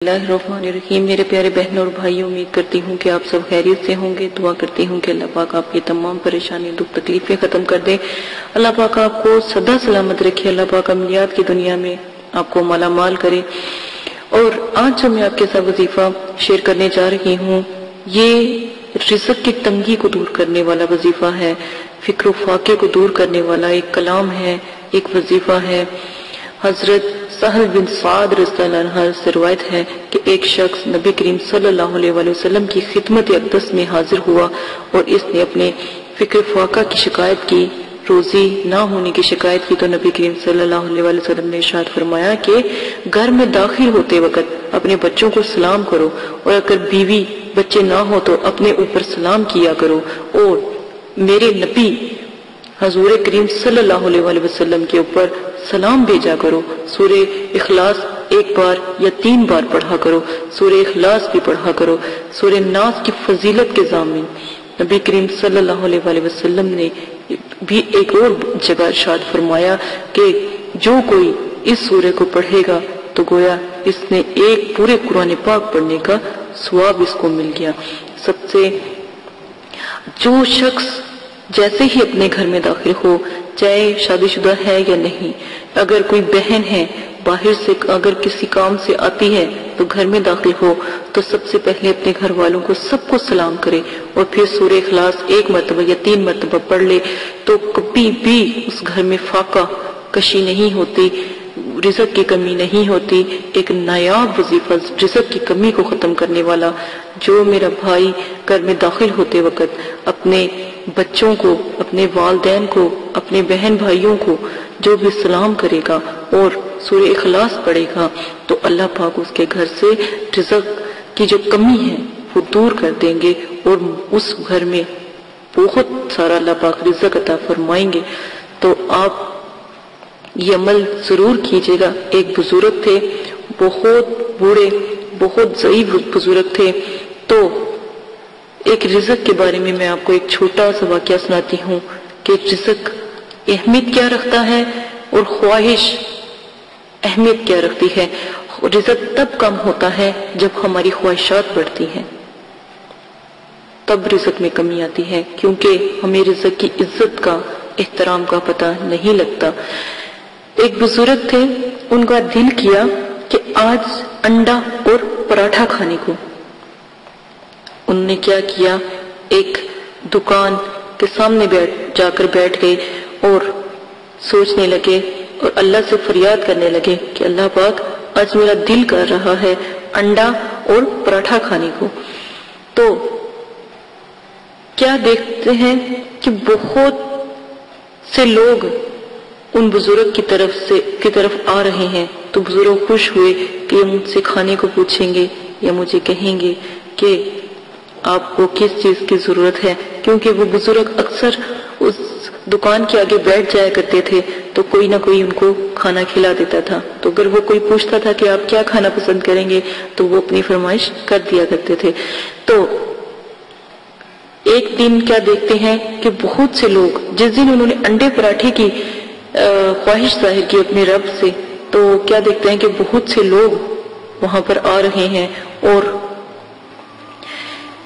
Bismillahirrahmanirrahim. میرے پیارے بہنوں اور بھائیوں، امید کرتی ہوں کہ آپ سب خیریت سے ہوں گے. دعا کرتی ہوں کہ اللہ پاک آپ کی تمام پریشانی دکھ تکلیفیں ختم کر دے. اللہ پاک آپ کو سدا سلامت رکھے. اللہ پاک عملیات کی دنیا میں آپ کو مالا مال کرے. اور آج جو میں آپ کے ساتھ وظیفہ شیئر کرنے جا رہی ہوں، یہ رزق کی تنگی کو دور کرنے والا وظیفہ ہے، فکر و فاقے کو دور کرنے والا ایک کلام ہے، ایک وظیفہ ہے. حضرت سہل بن سعد رضی اللہ عنہ سے روایت ہے کہ ایک شخص نبی کریم صلی اللہ علیہ وسلم کی خدمت اقدس میں حاضر ہوا اور اس نے اپنے فکر فاقہ کی شکایت کی، روزی نہ ہونے کی شکایت کی. تو نبی کریم صلی اللہ علیہ وسلم نے ارشاد فرمایا کہ گھر میں داخل ہوتے وقت اپنے بچوں کو سلام کرو، اور اگر بیوی بچے نہ ہو تو اپنے اوپر سلام کیا کرو، اور میرے نبی حضور کریم صلی اللہ علیہ وسلم کے اوپر سلام بھیجا کرو. سورہ اخلاص ایک بار یا 3 بار پڑھا کرو، سورہ اخلاص بھی پڑھا کرو. سورہ ناس کی فضیلت کے ضامن نبی کریم صلی اللہ علیہ وسلم نے بھی ایک اور جگہ ارشاد فرمایا کہ جو کوئی اس سورہ کو پڑھے گا تو گویا اس نے ایک پورے قرآن پاک پڑھنے کا ثواب اس کو مل گیا. سب سے جو شخص جیسے ہی اپنے گھر میں داخل ہو، چاہے شادی شدہ ہے یا نہیں، اگر کوئی بہن ہے باہر سے اگر کسی کام سے آتی ہے تو گھر میں داخل ہو تو سب سے پہلے اپنے گھر والوں کو سب کو سلام کرے، اور پھر سورہ اخلاص 1 مرتبہ یا 3 مرتبہ پڑھ لے تو کبھی بھی اس گھر میں فاقہ کشی نہیں ہوتی، رزق کی کمی نہیں ہوتی. ایک نایاب وظیفہ رزق کی کمی کو ختم کرنے والا. جو میرا بھائی گھر میں داخل ہوتے وقت اپنے بچوں کو، اپنے والدین کو، اپنے بہن بھائیوں کو جو بھی سلام کرے گا اور سورہ اخلاص پڑھے گا تو اللہ پاک اس کے گھر سے رزق کی جو کمی ہے وہ دور کر دیں گے، اور اس گھر میں بہت سارا اللہ پاک رزق عطا فرمائیں گے. تو آپ یہ عمل ضرور کیجیے گا. ایک بزرگ تھے، بہت بوڑھے، بہت ضعیف بزرگ تھے. تو ایک رزق کے بارے میں آپ کو ایک چھوٹا سا واقعہ سناتی ہوں کہ رزق اہمیت کیا رکھتا ہے اور خواہش اہمیت کیا رکھتی ہے. رزق تب کم ہوتا ہے جب ہماری خواہشات بڑھتی ہیں، تب رزق میں کمی آتی ہے، کیونکہ ہمیں رزق کی عزت کا، احترام کا پتہ نہیں لگتا. ایک بزرگ تھے، ان کا دل کیا کہ آج انڈا اور پراٹھا کھانے کو. انہوں نے کیا کیا، ایک دکان کے سامنے جا کر بیٹھ گئے اور سوچنے لگے اور اللہ سے فریاد کرنے لگے کہ اللہ پاک آج میرا دل کر رہا ہے انڈا اور پراٹھا کھانے کو. تو کیا دیکھتے ہیں کہ بہت سے لوگ ان بزرگ کی طرف آ رہے ہیں. تو بزرگ خوش ہوئے کہ یہ مجھ سے کھانے کو پوچھیں گے یا مجھے کہیں گے کہ آپ کو کس چیز کی ضرورت ہے، کیونکہ وہ بزرگ اکثر اس دکان کے آگے بیٹھ جایا کرتے تھے تو کوئی نہ کوئی ان کو کھانا کھلا دیتا تھا. تو اگر وہ کوئی پوچھتا تھا کہ آپ کیا کھانا پسند کریں گے تو وہ اپنی فرمائش کر دیا کرتے تھے. تو ایک دن کیا دیکھتے ہیں کہ بہت سے لوگ، جس دن انہوں نے انڈے پراٹھے کی خواہش ظاہر کی اپنے رب سے، تو کیا دیکھتے ہیں کہ بہت سے لوگ وہاں پر آ رہے ہیں اور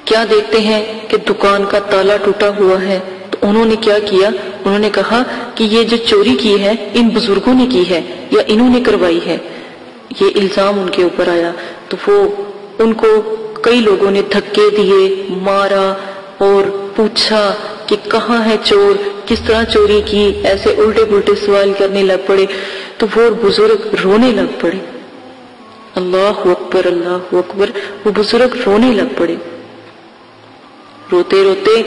کیا دیکھتے ہیں کہ دکان کا تالا ٹوٹا ہوا ہے. تو انہوں نے کیا کیا، انہوں نے کہا کہ یہ جو چوری کی ہے ان بزرگوں نے کی ہے یا انہوں نے کروائی ہے. یہ الزام ان کے اوپر آیا. تو وہ ان کو کئی لوگوں نے دھکے دیے، مارا اور پوچھا کہ کہاں ہے چور، کس طرح چوری کی، ایسے الٹے پلٹے سوال کرنے لگ پڑے. تو وہ بزرگ رونے لگ پڑے. اللہ اکبر، اللہ اکبر. وہ بزرگ رونے لگ پڑے. روتے روتے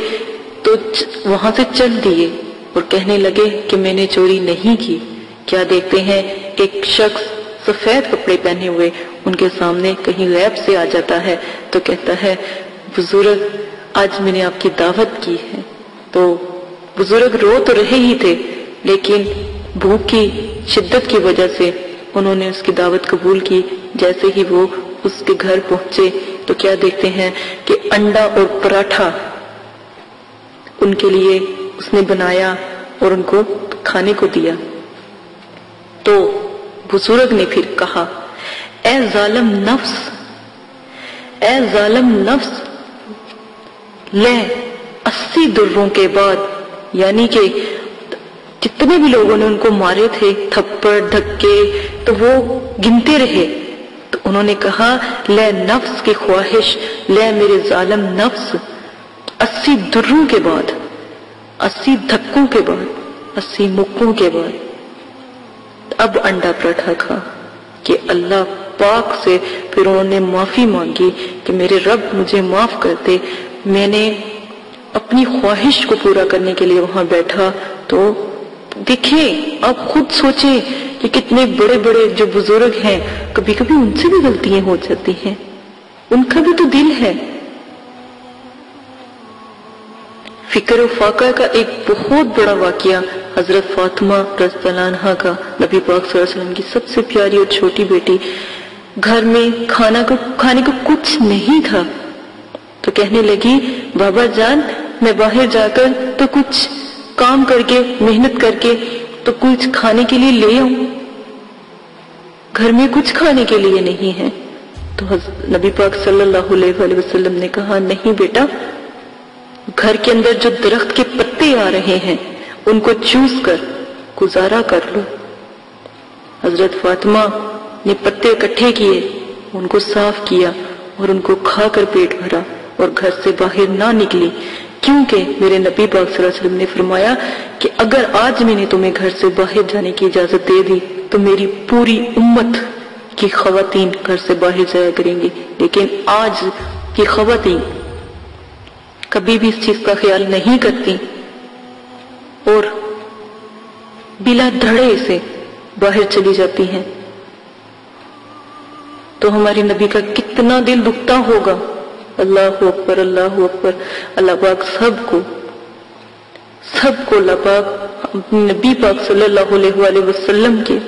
تو وہاں سے چل دیے اور کہنے لگے کہ میں نے چوری نہیں کی. کیا دیکھتے ہیں ایک شخص سفید کپڑے پہنے ہوئے ان کے سامنے کہیں غیب سے آ جاتا ہے تو کہتا ہے بزرگ آج میں نے آپ کی دعوت کی ہے. تو بزرگ رو تو رہے ہی تھے لیکن بھوک کی شدت کی وجہ سے انہوں نے اس کی دعوت قبول کی. جیسے ہی وہ اس کے گھر پہنچے تو کیا دیکھتے ہیں کہ انڈا اور پراٹھا ان کے لیے اس نے بنایا اور ان کو کھانے کو دیا. تو بزرگ نے پھر کہا اے ظالم نفس، اے ظالم نفس، لے 80 دروں کے بعد، یعنی کہ جتنے بھی لوگوں نے ان کو مارے تھے تھپڑ دھکے تو وہ گنتے رہے، تو انہوں نے کہا لے نفس کی خواہش، لے میرے ظالم نفس، 80 دروں کے بعد، 80 دھکوں کے بعد، 80 مکوں کے بعد اب انڈا پراٹھا کھا کہ اللہ پاک سے پھر انہوں نے معافی مانگی کہ میرے رب مجھے معاف کر دے، میں نے اپنی خواہش کو پورا کرنے کے لیے وہاں بیٹھا۔ تو دیکھیں، آپ خود سوچیں کہ کتنے بڑے بڑے جو بزرگ ہیں، کبھی کبھی ان سے بھی غلطیاں ہو جاتی ہیں، ان کا بھی تو دل ہے۔ فکر و فاقہ کا ایک بہت بڑا واقعہ حضرت فاطمہ رضی اللہ عنہا کا، نبی پاک صلی اللہ علیہ وسلم کی سب سے پیاری اور چھوٹی بیٹی، گھر میں کھانے کو کچھ نہیں تھا تو کہنے لگی بابا جان میں باہر جا کر تو کچھ کام کر کے محنت کر کے تو کچھ کھانے کے لیے لے آؤں، گھر میں کچھ کھانے کے لیے نہیں ہے۔ تو نبی پاک صلی اللہ علیہ وسلم نے کہا نہیں بیٹا، گھر کے اندر جو درخت کے پتے آ رہے ہیں ان کو چوس کر گزارا کر لو۔ حضرت فاطمہ نے پتے اکٹھے کیے، ان کو صاف کیا اور ان کو کھا کر پیٹ بھرا اور گھر سے باہر نہ نکلی، کیونکہ میرے نبی پاک صلی اللہ علیہ وسلم نے فرمایا کہ اگر آج میں نے تمہیں گھر سے باہر جانے کی اجازت دے دی تو میری پوری امت کی خواتین گھر سے باہر جایا کریں گی، لیکن آج کی خواتین کبھی بھی اس چیز کا خیال نہیں کرتی اور بلا دھڑے سے باہر چلی جاتی ہیں۔ تو ہمارے نبی کا کتنا دل دکھتا ہوگا۔ اللہ اکبر، اللہ اکبر۔ اللہ پاک سب کو اللہ پاک نبی پاک صلی اللہ علیہ وسلم کے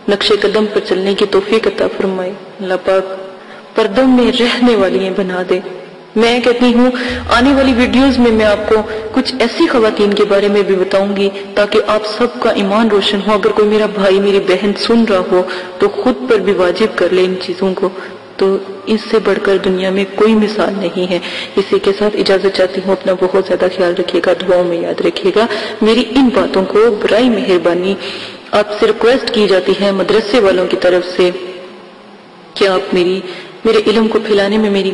نقش قدم پر چلنے کی توفیق عطا فرمائے۔ اللہ پاک پردوں میں رہنے والی بنا دے۔ میں کہتی ہوں آنے والی ویڈیوز میں آپ کو کچھ ایسی خواتین کے بارے میں بھی بتاؤں گی تاکہ آپ سب کا ایمان روشن ہو۔ اگر کوئی میرا بھائی میری بہن سن رہا ہو تو خود پر بھی واجب کر لے ان چیزوں کو، تو اس سے بڑھ کر دنیا میں کوئی مثال نہیں ہے۔ اسی کے ساتھ اجازت چاہتی ہوں، اپنا بہت زیادہ خیال رکھیے گا، دعاؤں میں یاد رکھیے گا۔ میری ان باتوں کو برائے مہربانی آپ سے ریکویسٹ کی جاتی ہے مدرسے والوں کی طرف سے کہ آپ میرے علم کو پھیلانے میں میری